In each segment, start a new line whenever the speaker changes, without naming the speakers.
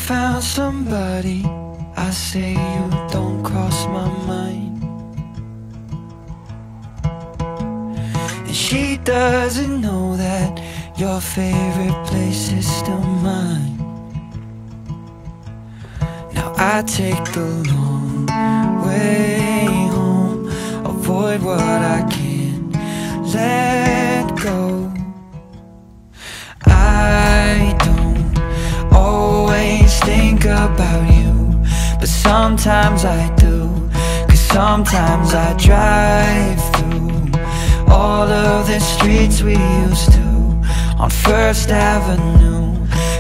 found somebody, I say you don't cross my mind. And she doesn't know that your favorite place is still mine. Now I take the long way home, avoid what I can't let go. I don't always think about you, but sometimes I do. 'Cause sometimes I drive through all of the streets we used to on First Avenue.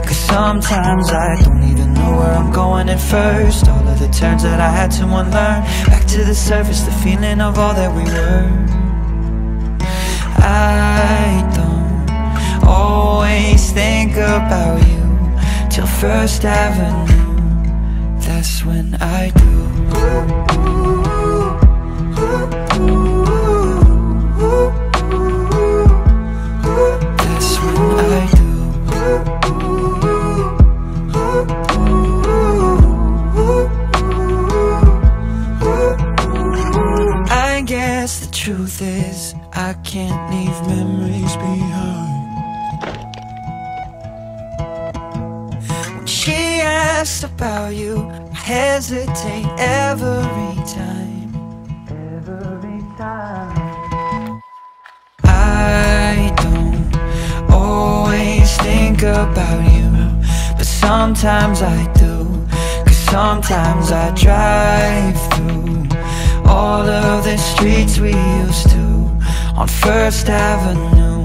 'Cause sometimes I don't even know where I'm going at first. All of the turns that I had to unlearn, back to the surface, the feeling of all that we were. I don't always think about you till First Avenue, that's when I do. That's when I do. I guess the truth is I can't leave memories behind. When she asks about you, I hesitate every time. Every time. I don't always think about you, but sometimes I do. 'Cause sometimes I drive through all of the streets we used to on First Avenue.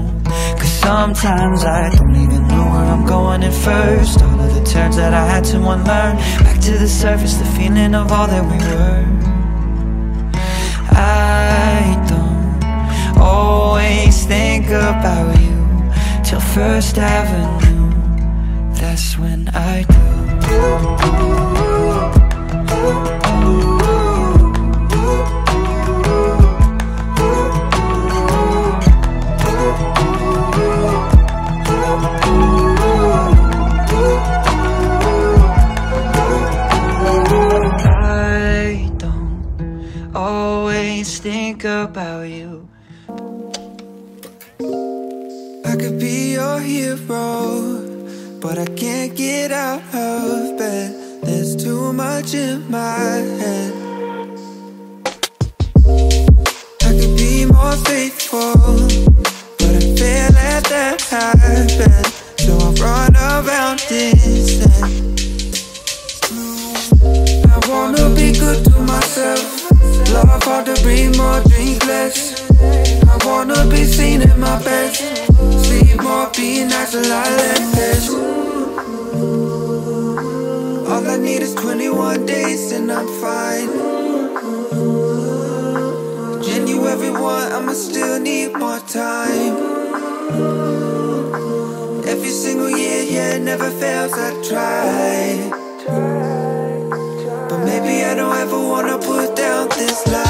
'Cause sometimes I don't even know where I'm going at first. All of the turns that I had to unlearn, back to the surface, the feeling of all that we were. I don't always think about you till First Avenue, that's when I do. Think about you. I could be your hero, but I can't get out of bed. There's too much in my head. I could be more faithful, but I fail at that habit. So I run around instead. I wanna be good to myself, love hard to breathe more, drink less. I wanna be seen at my best, sleep more, be natural, I less. All I need is 21 days and I'm fine. January 1, I'ma still need more time. Every single year, yeah, it never fails, I try. But maybe I don't ever wanna put down this life.